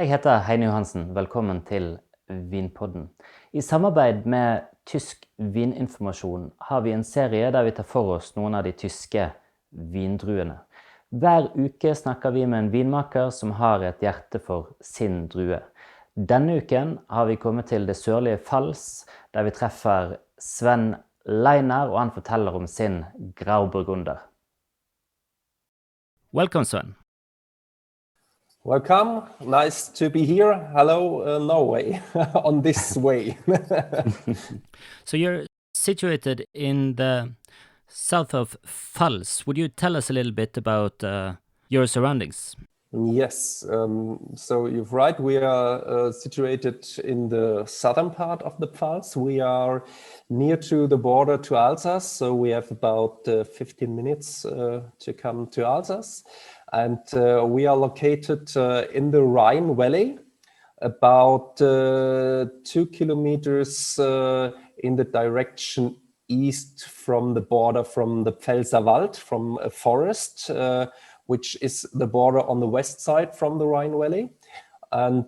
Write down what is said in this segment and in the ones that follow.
Jeg heter Heine Johansen. Velkommen til Vinpodden. I samarbeid med Tysk vininformasjon har vi en serie der vi tar for oss noen av de tyske vindruene. Hver uke snakker vi med en vinmaker som har et hjerte for sin drue. Denne uken har vi kommet til det sørlige Pfalz, der vi treffer Sven Leiner, og han forteller om sin Grauburgunder. Welcome, Sven. Welcome. Nice to be here. Hello, Norway, on this way. So you're situated in the south of Pfalz. Would you tell us a little bit about your surroundings? Yes, so you're right. We are situated in the southern part of the Pfalz. We are near to the border to Alsace, so we have about 15 minutes to come to Alsace. And we are located in the Rhine Valley, about 2 kilometers in the direction east from the border, from the Pfälzer Wald, from a forest, which is the border on the west side from the Rhine Valley. And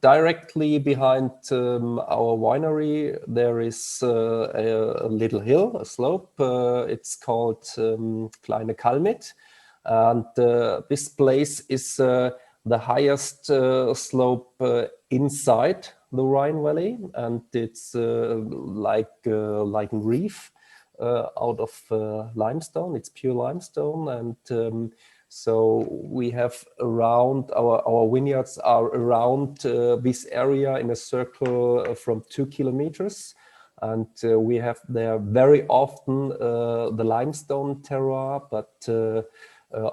directly behind our winery, there is a little hill, a slope. It's called Kleine Kalmit. And this place is the highest slope inside the Rhine Valley, and it's like a reef out of limestone. It's pure limestone, and so we have around our vineyards are around this area in a circle from 2 kilometers. And we have there very often the limestone terroir, but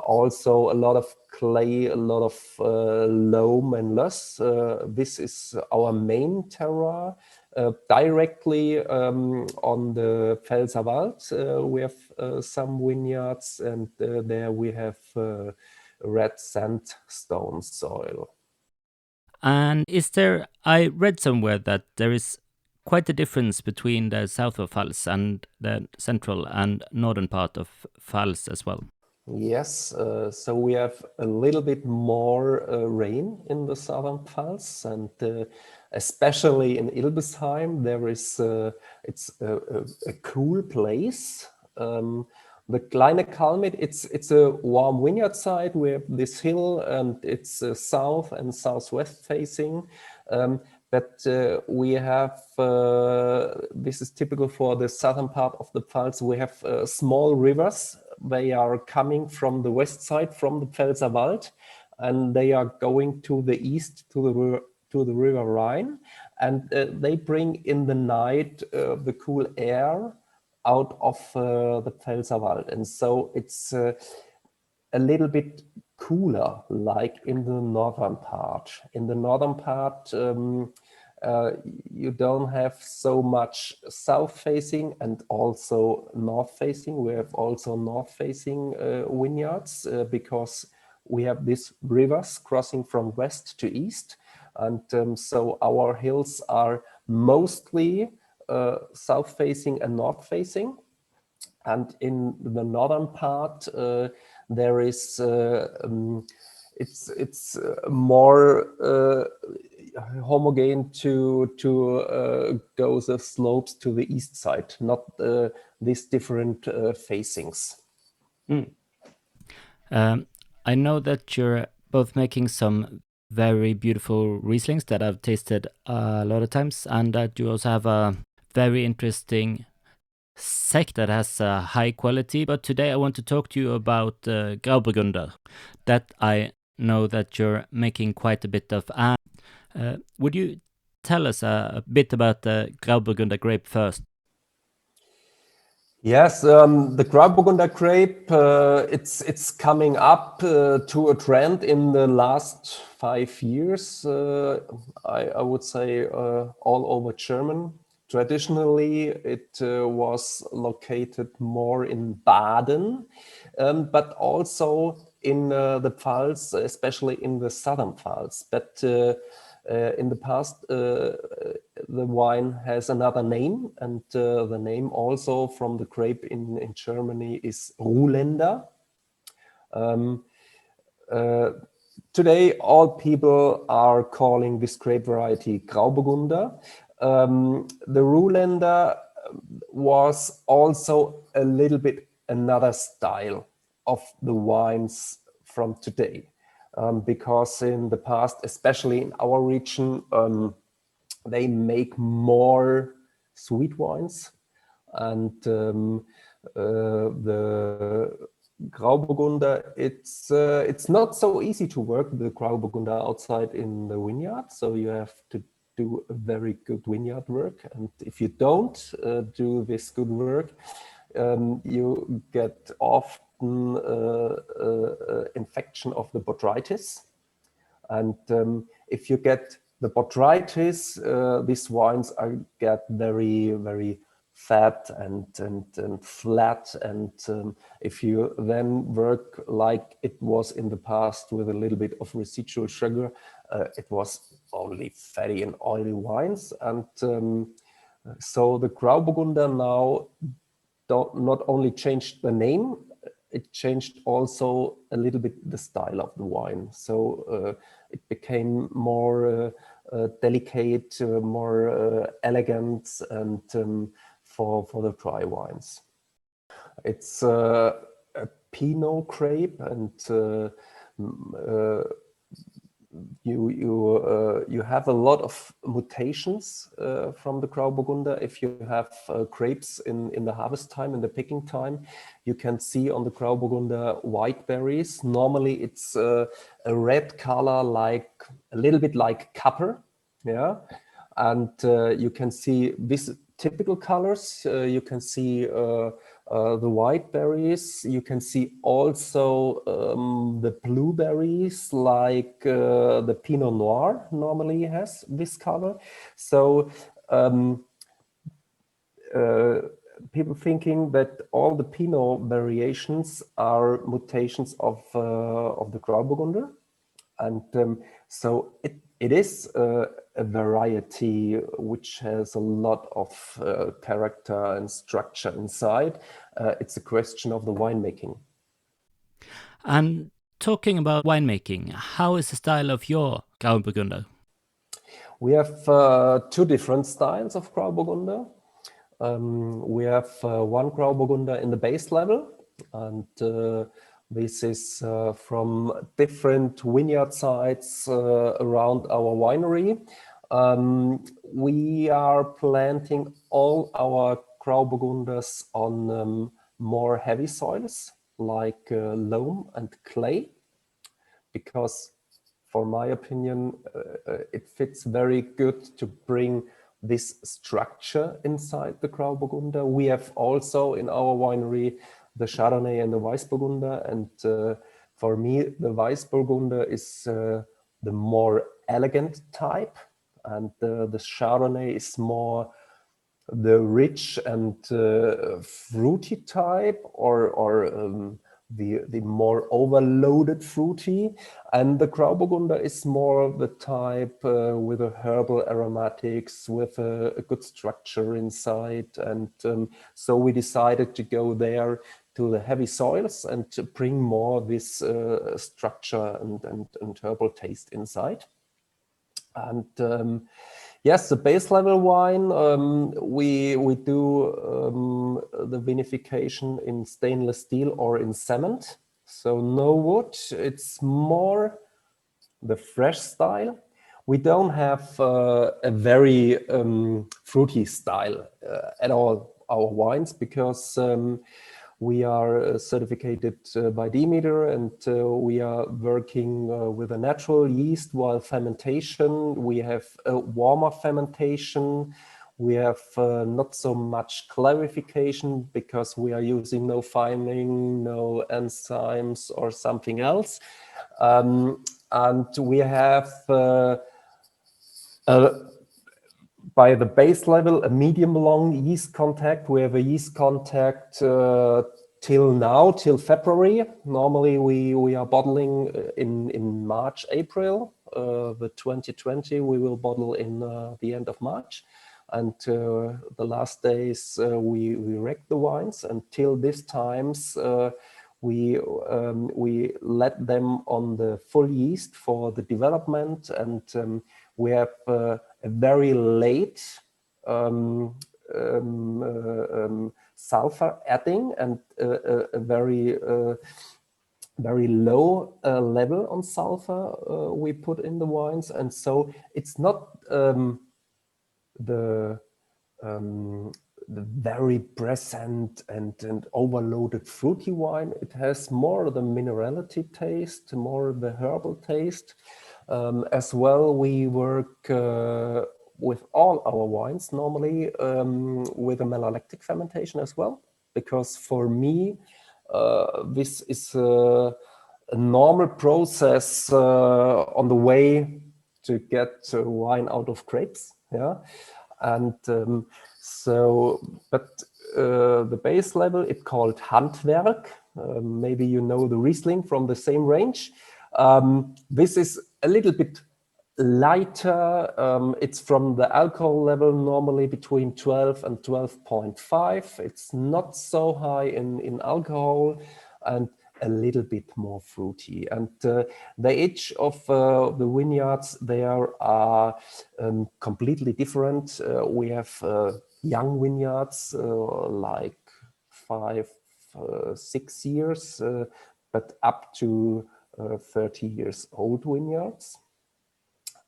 also a lot of clay, a lot of loam and loess. This is our main terroir. Directly on the Pfälzer Wald, we have some vineyards, and there we have red sandstone soil. And I read somewhere that there is quite a difference between the south of Pfalz and the central and northern part of Pfalz as well. Yes, so we have a little bit more rain in the southern Pfalz, and especially in Ilbesheim, there is it's a cool place. The Kleine Kalmit, it's a warm vineyard site. We have this hill, and it's south and southwest facing. But we have, this is typical for the southern part of the Pfalz, we have small rivers. They are coming from the west side, from the Pfälzer Wald, and they are going to the east, to the river Rhine. And they bring in the night the cool air out of the Pfälzer Wald. And so it's a little bit cooler, like in the northern part. In the northern part, you don't have so much south-facing and also north-facing. We have also north-facing vineyards because we have these rivers crossing from west to east. And so our hills are mostly south-facing and north-facing. And in the northern part, there is it's more homogene to go the slopes to the east side, not these different facings. I know that you're both making some very beautiful Rieslings that I've tasted a lot of times, and that you also have a very interesting sect that has a high quality. But today I want to talk to you about Grauburgunder, that I know that you're making quite a bit of. Would you tell us a bit about the Grauburgunder grape first? Yes, the Grauburgunder grape, it's coming up to a trend in the last 5 years. I would say all over Germany. Traditionally, it was located more in Baden, but also in the Pfalz, especially in the southern Pfalz. But in the past, the wine has another name, and the name also from the grape in Germany is Ruländer. today all people are calling this grape variety Grauburgunder. The Ruländer was also a little bit another style of the wines from today, because in the past, especially in our region, they make more sweet wines, and the Grauburgunder, it's not so easy to work the Grauburgunder outside in the vineyard, so you have to do a very good vineyard work, and if you don't do this good work, you get often infection of the botrytis, and if you get the botrytis, these wines get very fat and flat, and if you then work like it was in the past with a little bit of residual sugar, it was only fatty and oily wines. And so the Grauburgunder now not only changed the name, it changed also a little bit the style of the wine. So it became more delicate, more elegant, and for the dry wines. It's a pinot grape, and you have a lot of mutations from the Grauburgunder. If you have grapes in the harvest time, in the picking time, you can see on the Grauburgunder white berries. Normally it's a red color, like a little bit like copper, yeah. And you can see these typical colors. You can see the white berries. You can see also the blueberries, like the Pinot Noir normally has this color. So people thinking that all the Pinot variations are mutations of the Grauburgunder, and so it is a variety which has a lot of character and structure inside. It's a question of the winemaking. And talking about winemaking, how is the style of your Grauburgunder? We have two different styles of Grauburgunder. We have one Grauburgunder in the base level, and this is from different vineyard sites around our winery. We are planting all our Grauburgunders on more heavy soils, like loam and clay, because for my opinion, it fits very good to bring this structure inside the Grauburgunder. We have also in our winery the Chardonnay and the Weißburgunder, and for me the Weißburgunder is the more elegant type, and the Chardonnay is more the rich and fruity type, or the more overloaded fruity, and the Grauburgunder is more the type with a herbal aromatics, with a good structure inside, and so we decided to go there to the heavy soils and to bring more this structure and herbal taste inside. And yes, the base level wine, we do the vinification in stainless steel or in cement, so no wood. It's more the fresh style. We don't have a very fruity style at all, our wines, because we are certificated by Demeter, and we are working with a natural yeast while fermentation. We have a warmer fermentation. We have not so much clarification, because we are using no fining, no enzymes or something else. And we have by the base level, a medium long yeast contact. We have a yeast contact till February. Normally we are bottling in March, April. The 2020 we will bottle in the end of March. And the last days we wreck the wines. Until these times we let them on the full yeast for the development, and we have a very late sulfur adding and a very very low level on sulfur we put in the wines, and so it's not the very present and overloaded fruity wine. It has more the minerality taste, more the herbal taste. As well, we work with all our wines normally with a malolactic fermentation as well, because for me this is a normal process on the way to get wine out of grapes. Yeah, and the base level, it's called Handwerk. Maybe you know the Riesling from the same range. This is a little bit lighter. It's from the alcohol level normally between 12 and 12.5. It's not so high in alcohol and a little bit more fruity. And the age of the vineyards there are completely different. We have young vineyards like 5, 6 years, but up to 30 years old vineyards.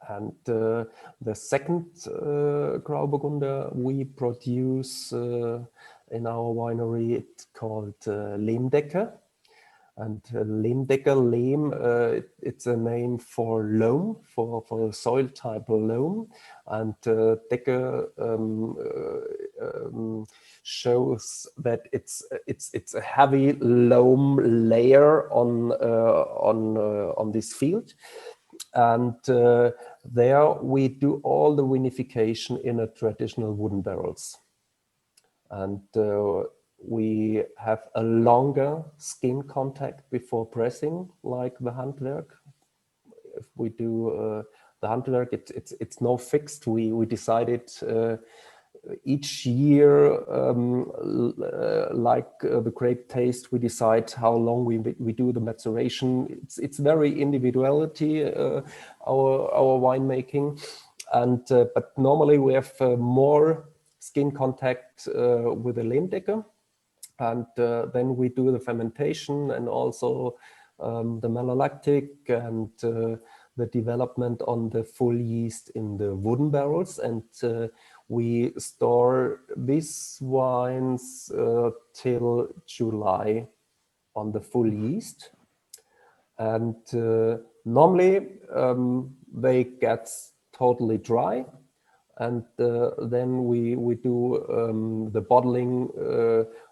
And the second Grauburgunder we produce in our winery, it's called Lehmdecke. And Lehmdecke, it's a name for loam, for soil type loam. And Decke shows that it's a heavy loam layer on this field. And there we do all the vinification in a traditional wooden barrels. And we have a longer skin contact before pressing, like the Handwerk. If we do the Handwerk, it's no fixed. We decided each year, like the grape taste, we decide how long we do the maceration. It's very individuality, our winemaking, and but normally we have more skin contact with the Lehmdecke, and then we do the fermentation and also the malolactic and the development on the full yeast in the wooden barrels, and we store these wines till July on the full yeast. And normally they get totally dry, and then we do the bottling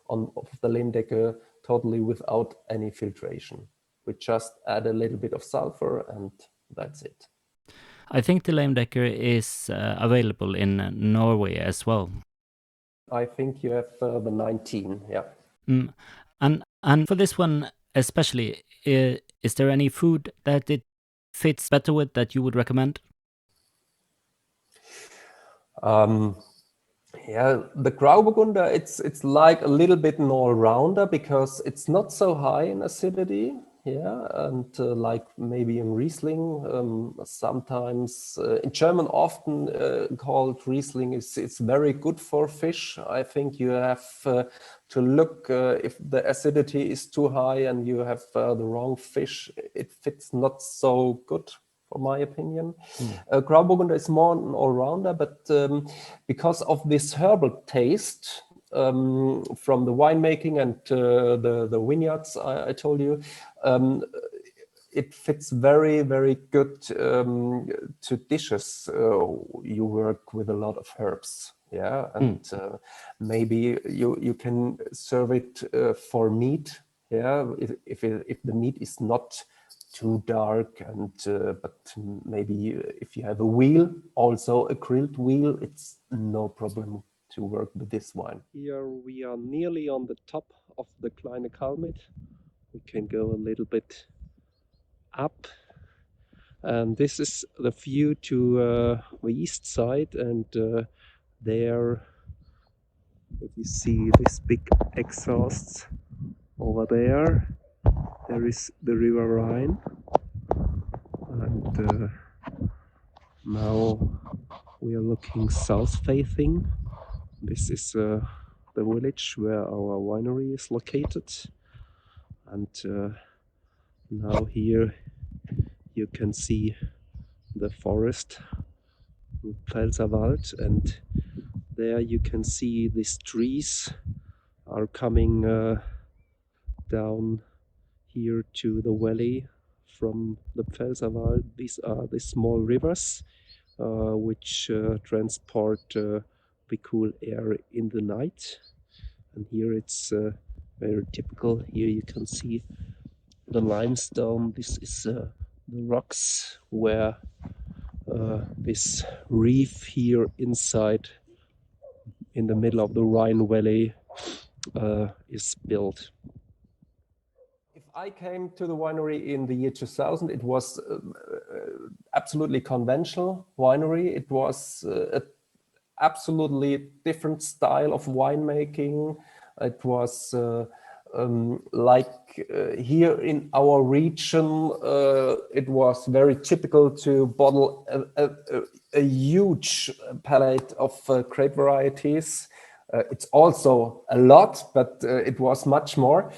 of the Lehmdecke totally without any filtration. We just add a little bit of sulfur and that's it. I think the Lehmdecke is available in Norway as well. I think you have the 19, yeah. And for this one especially, is there any food that it fits better with that you would recommend? Yeah, the Grauburgunder, it's like a little bit an all-rounder because it's not so high in acidity. Yeah, and like maybe in Riesling, sometimes in German often called Riesling, it's very good for fish. I think you have to look if the acidity is too high and you have the wrong fish, it fits not so good, for my opinion. Grauburgunder is more an all-rounder, but because of this herbal taste, from the winemaking and the vineyards I told you, it fits very, very good to dishes. You work with a lot of herbs, yeah, and maybe you can serve it for meat, yeah, if the meat is not too dark, and but maybe if you have a wheel, also a grilled wheel, it's no problem to work with this wine. Here we are nearly on the top of the Kleine Kalmit. We can go a little bit up, and this is the view to the east side, and there if you see this big exhausts over there, there is the River Rhine, and now we are looking south-facing. This is the village where our winery is located, and now here you can see the forest, Pfälzer Wald, and there you can see these trees are coming down here to the valley from the Pfälzer Wald. These are the small rivers which transport the cool air in the night. And here it's very typical. Here you can see the limestone. This is the rocks where this reef here inside in the middle of the Rhine Valley is built. If I came to the winery in the year 2000, it was absolutely conventional winery. It was a absolutely different style of winemaking. It was here in our region, it was very typical to bottle a huge palette of grape varieties. It's also a lot, but it was much more.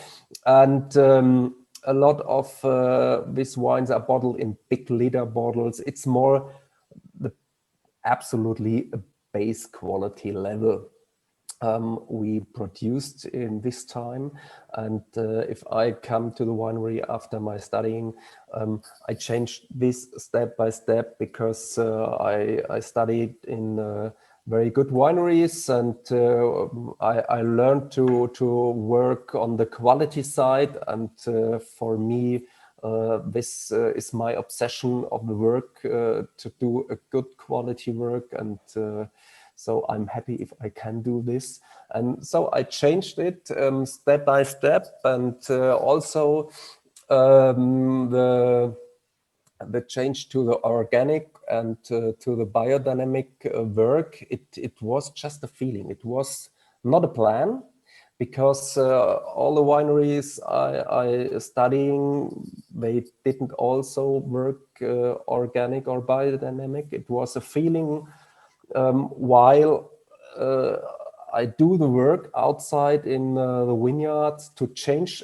And a lot of these wines are bottled in big liter bottles. It's more absolutely a base quality level we produced in this time. And if I come to the winery after my studying, I changed this step by step, because I studied in very good wineries, and I learned to work on the quality side. And for me, this is my obsession of the work, to do a good quality work. And so I'm happy if I can do this. And so I changed it step by step. And also the change to the organic and to the biodynamic work, it was just a feeling. It was not a plan, because all the wineries I studying, they didn't also work organic or biodynamic. It was a feeling while I do the work outside in the vineyards, to change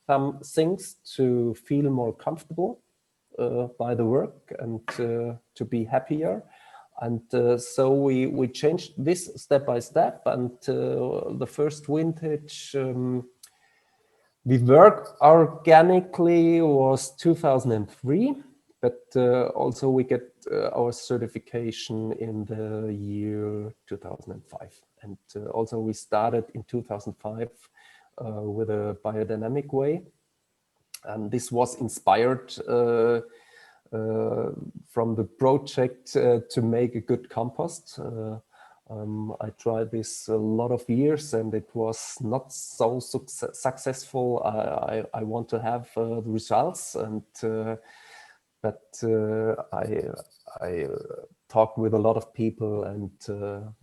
some things, to feel more comfortable by the work, and to be happier. And so we changed this step by step. And the first vintage we work organically was 2003, but also we get our certification in the year 2005. And also we started in 2005 with a biodynamic way. And this was inspired from the project to make a good compost. I tried this a lot of years, and it was not so successful. I want to have the results, and but I talked with a lot of people, and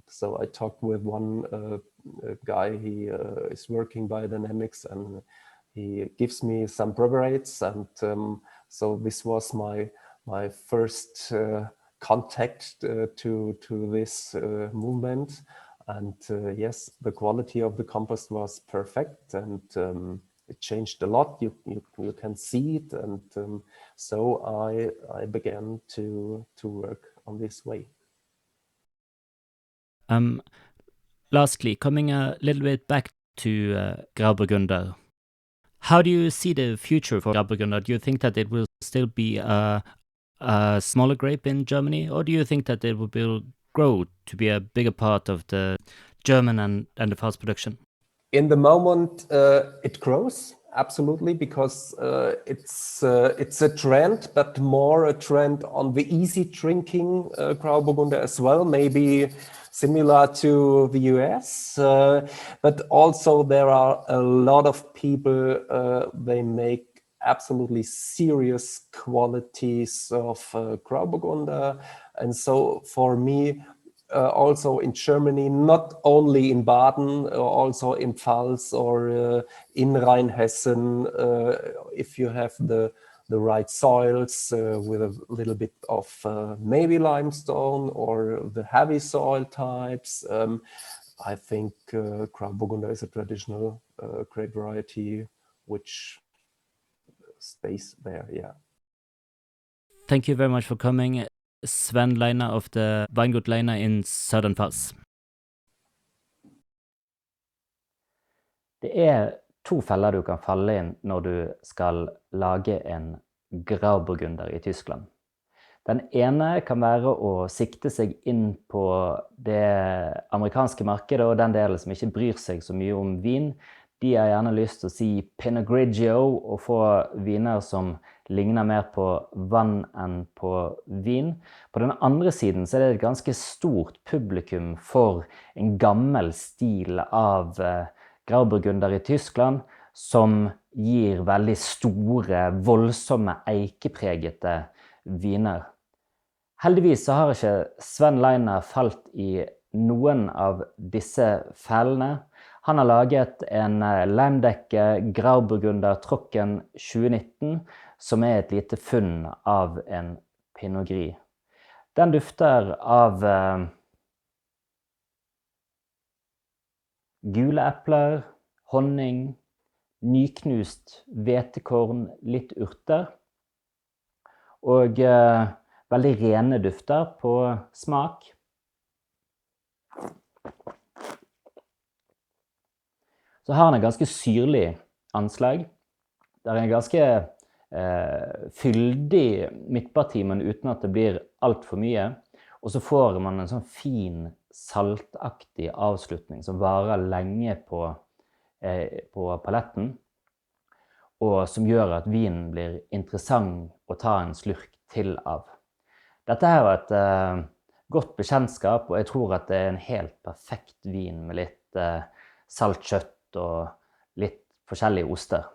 so I talked with one guy. He is working biodynamics, and he gives me some preparates, and so this was my first contact to this movement. And yes, the quality of the compost was perfect, and it changed a lot. You can see it, and so I began to work on this way. Lastly, coming a little bit back to Grauburgunder, how do you see the future for Grauburgunder? Do you think that it will still be a smaller grape in Germany, or do you think that it will grow to be a bigger part of the German and the Pfalz production? In the moment, it grows, absolutely, because it's a trend, but more a trend on the easy drinking Grauburgunder as well, maybe similar to the US. But also there are a lot of people, they make absolutely serious qualities of Grauburgunder. And so for me, also in Germany, not only in Baden, also in Pfalz or in Rheinhessen, if you have the right soils with a little bit of maybe limestone or the heavy soil types. I think Grauburgunder is a traditional great variety which stays there, yeah. Thank you very much for coming, Sven Leiner of the Weingut Leiner in Southern Pfalz. Det er 2 feller du kan falle inn når du skal lage en Grauburgunder i Tyskland. Den ene kan være å sikte seg inn på det amerikanske markedet og den delen som ikke bryr seg så mye om vin. De har gjerne lyst til å si Pinot Grigio og få viner som ligner mer på vann enn på vin. På den andre siden så er det et ganske stort publikum for en gammel stil av Grauburgunder i Tyskland som gir veldig store, voldsomme, eikepregete viner. Heldigvis så har ikke Sven Leiner falt i noen av disse fellene. Han har laget en Lemdekke Grauburgunder Trocken 2019, som er et lite funn av en pinot gris. Den dufter av gule epler, honning, nyknust hvetekorn, litt urter, og veldig rene dufter på smak. Så har han en ganske syrlig anslag. Det er en ganske fyldig midtparti, men uten at det blir alt for mye. Og så får man en sånn fin, saltaktig avslutning som varer lenge på paletten, og som gjør at vinen blir interessant å ta en slurk til av. Dette her var et godt bekjentskap, og jeg tror at det er en helt perfekt vin med litt salt kjøtt og litt forskjellige oster.